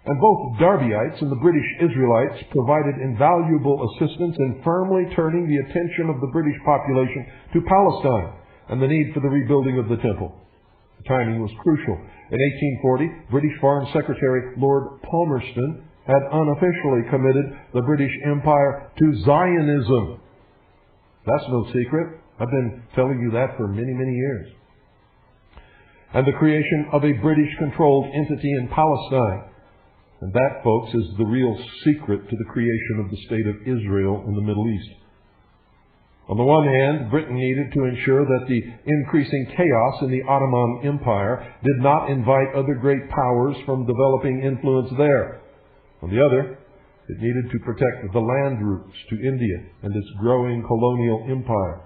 And both Darbyites and the British Israelites provided invaluable assistance in firmly turning the attention of the British population to Palestine and the need for the rebuilding of the temple. The timing was crucial. In 1840, British Foreign Secretary Lord Palmerston had unofficially committed the British Empire to Zionism. That's no secret. I've been telling you that for many, many years. And the creation of a British-controlled entity in Palestine. And that, folks, is the real secret to the creation of the State of Israel in the Middle East. On the one hand, Britain needed to ensure that the increasing chaos in the Ottoman Empire did not invite other great powers from developing influence there. On the other, it needed to protect the land routes to India and its growing colonial empire.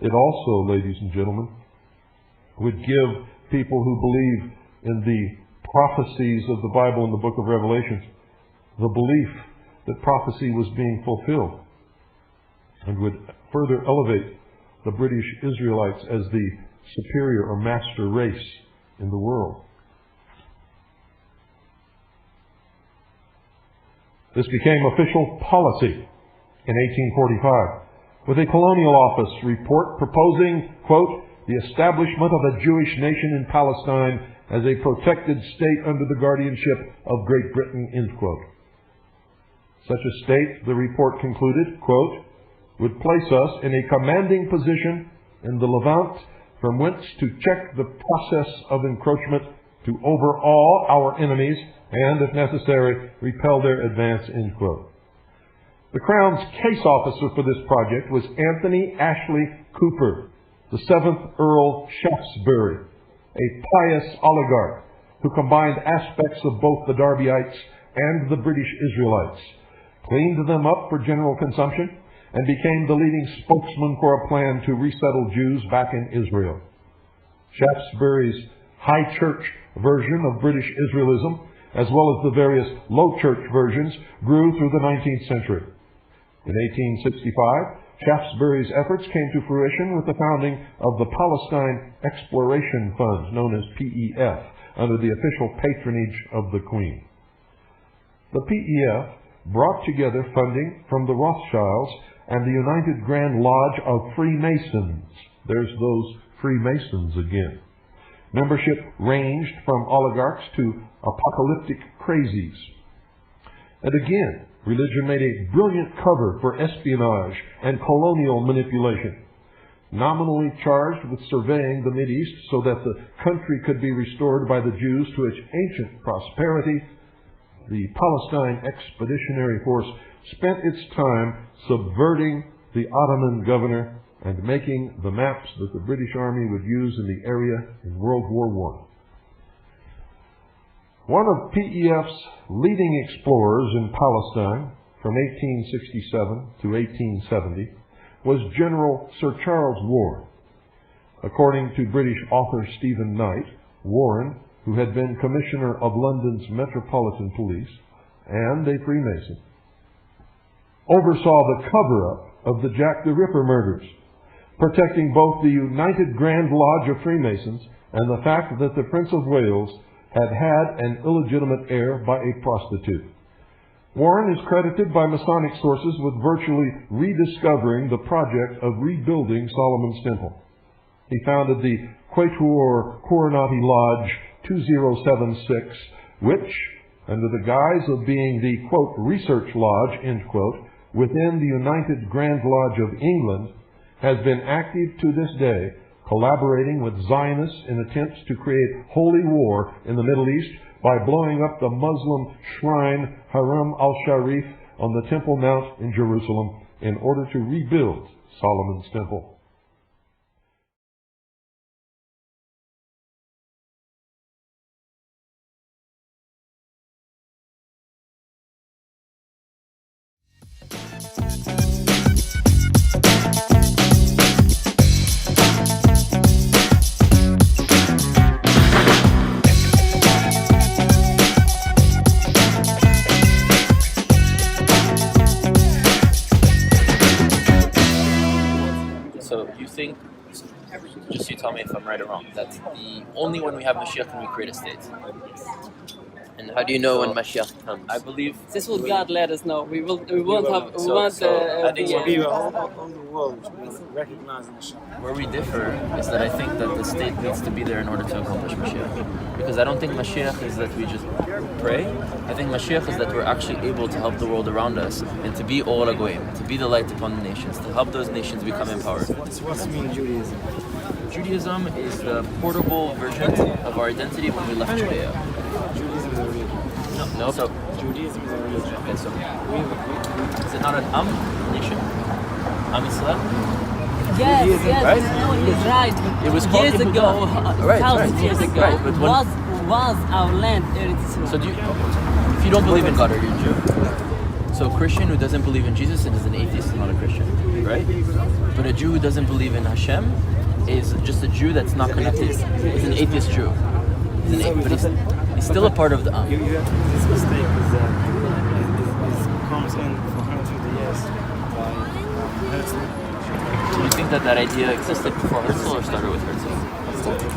It also, ladies and gentlemen, would give people who believe in the prophecies of the Bible in the book of Revelation the belief that prophecy was being fulfilled, and would further elevate the British Israelites as the superior or master race in the world. This became official policy in 1845, with a colonial office report proposing, quote, the establishment of a Jewish nation in Palestine as a protected state under the guardianship of Great Britain, end quote. Such a state, the report concluded, quote, would place us in a commanding position in the Levant from whence to check the process of encroachment, to overawe our enemies, and, if necessary, repel their advance, end quote. The Crown's case officer for this project was Anthony Ashley Cooper, the 7th Earl Shaftesbury, a pious oligarch who combined aspects of both the Darbyites and the British Israelites, cleaned them up for general consumption, and became the leading spokesman for a plan to resettle Jews back in Israel. Shaftesbury's high church version of British Israelism, as well as the various low church versions, grew through the 19th century. In 1865, Shaftesbury's efforts came to fruition with the founding of the Palestine Exploration Fund, known as PEF, under the official patronage of the Queen. The PEF brought together funding from the Rothschilds and the United Grand Lodge of Freemasons. There's those Freemasons again. Membership ranged from oligarchs to apocalyptic crazies. And again, religion made a brilliant cover for espionage and colonial manipulation. Nominally charged with surveying the Mideast so that the country could be restored by the Jews to its ancient prosperity, the Palestine Expeditionary Force spent its time subverting the Ottoman governor and making the maps that the British Army would use in the area in World War I. One of PEF's leading explorers in Palestine from 1867 to 1870 was General Sir Charles Warren. According to British author Stephen Knight, Warren, who had been Commissioner of London's Metropolitan Police and a Freemason, oversaw the cover-up of the Jack the Ripper murders, protecting both the United Grand Lodge of Freemasons and the fact that the Prince of Wales had had an illegitimate heir by a prostitute. Warren is credited by Masonic sources with virtually rediscovering the project of rebuilding Solomon's Temple. He founded the Quatuor Coronati Lodge 2076, which, under the guise of being the, quote, research lodge, end quote, within the United Grand Lodge of England, has been active to this day, collaborating with Zionists in attempts to create holy war in the Middle East by blowing up the Muslim shrine Haram al-Sharif on the Temple Mount in Jerusalem in order to rebuild Solomon's Temple. So if I'm right or wrong. That's the only when we have Mashiach can we create a state. And how do you know when Mashiach comes? I believe This will God let us know. We won't have. We So- won't. so I think be, all the world will recognize Mashiach. where we differ is that I think that the state needs to be there in order to accomplish Mashiach. Because I don't think Mashiach is that we just pray. I think Mashiach is that we're actually able to help the world around us and to be Or HaGoyim, to be the light upon the nations, to help those nations become empowered. What's mean Judaism? Judaism is the portable version of our identity when we left Judea. Judaism is a religion. No. So, Judaism is a religion. okay, so is it not an nation? Israel? yes, right? no, he's right. It was called years Yehuda. ago, Right, thousands right. years ago, Right, but when- was our land. Eretz Yisrael. So if you don't believe in God, are you a Jew? So a Christian who doesn't believe in Jesus and is an atheist is not a Christian, right? But a Jew who doesn't believe in Hashem is just a Jew that's not connected. He's an atheist Jew. But he's still a part of the This mistake comes in for 150 years by Herzl. Do you think that idea existed before Herzl or started with Herzl?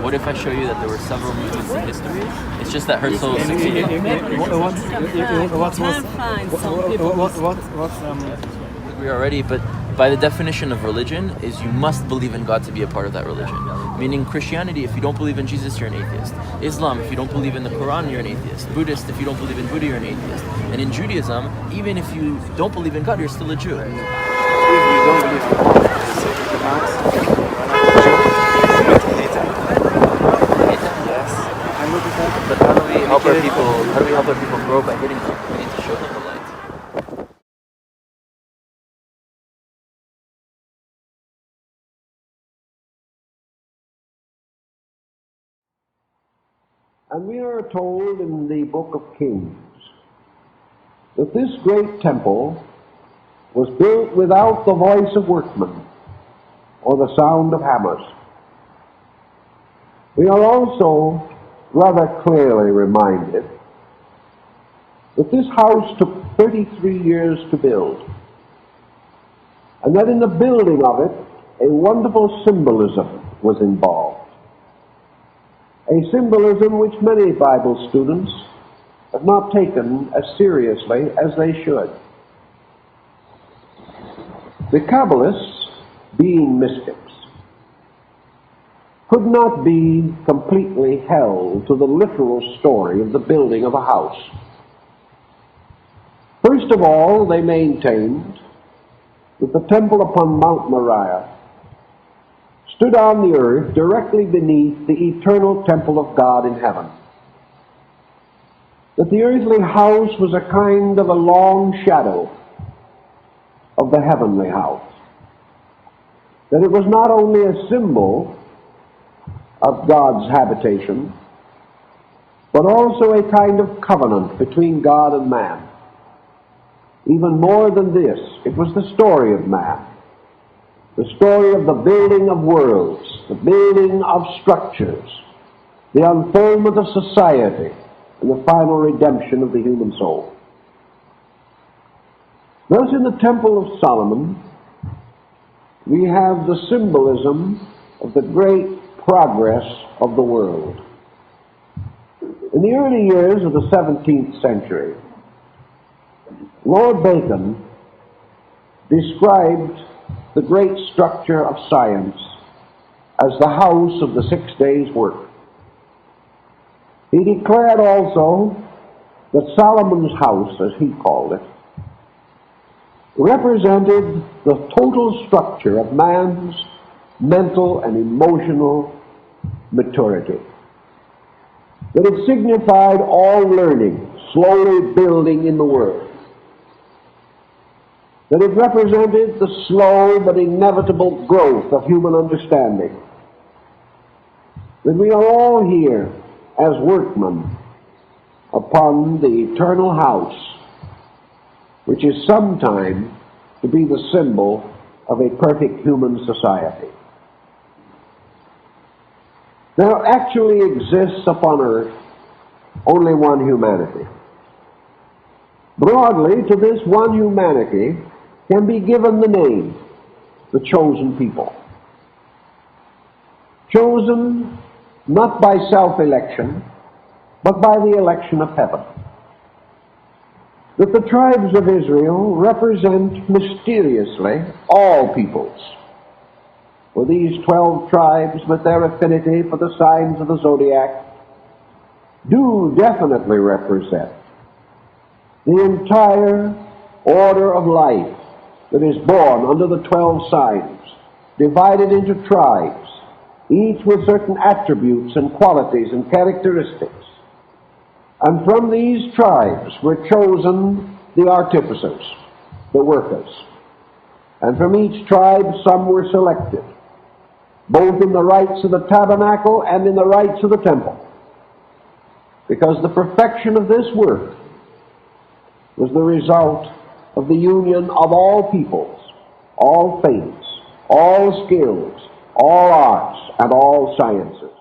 What if I show you that there were several movements in history? It's just that Herzl succeeded. We are ready, but by the definition of religion is you must believe in God to be a part of that religion. Meaning Christianity, if you don't believe in Jesus, you're an atheist. Islam, if you don't believe in the Quran, you're an atheist. Buddhist, if you don't believe in Buddha, you're an atheist. And in Judaism, even if you don't believe in God, you're still a Jew. If you don't believe in God, yes. And look at that. But how do we help our people grow by hitting them? We need to show them the light. And we are told in the book of Kings that this great temple was built without the voice of workmen or the sound of hammers. We are also rather clearly reminded that this house took 33 years to build, and that in the building of it a wonderful symbolism was involved. A symbolism which many Bible students have not taken as seriously as they should. The Kabbalists, being mystics, could not be completely held to the literal story of the building of a house. First of all, they maintained that the temple upon Mount Moriah stood on the earth directly beneath the eternal temple of God in heaven. That the earthly house was a kind of a long shadow of the heavenly house. That it was not only a symbol of God's habitation, but also a kind of covenant between God and man. Even more than this, it was the story of man, the story of the building of worlds, the building of structures, the unfoldment of society, and the final redemption of the human soul. Thus, in the Temple of Solomon, we have the symbolism of the great progress of the world. In the early years of the 17th century, Lord Bacon described the great structure of science as the house of the 6 days' work. He declared also that Solomon's house, as he called it, represented the total structure of man's mental and emotional maturity. That it signified all learning, slowly building in the world. That it represented the slow but inevitable growth of human understanding. That we are all here as workmen upon the eternal house, which is sometime to be the symbol of a perfect human society. There actually exists upon earth only one humanity. Broadly, to this one humanity can be given the name, the chosen people. chosen not by self-election, but by the election of heaven. That the tribes of Israel represent mysteriously all peoples. For these 12 tribes, with their affinity for the signs of the zodiac, do definitely represent the entire order of life that is born under the 12 signs, divided into tribes, each with certain attributes and qualities and characteristics. And from these tribes were chosen the artificers, the workers. And from each tribe some were selected, both in the rites of the tabernacle and in the rites of the temple, because the perfection of this work was the result of the union of all peoples, all faiths, all skills, all arts, and all sciences.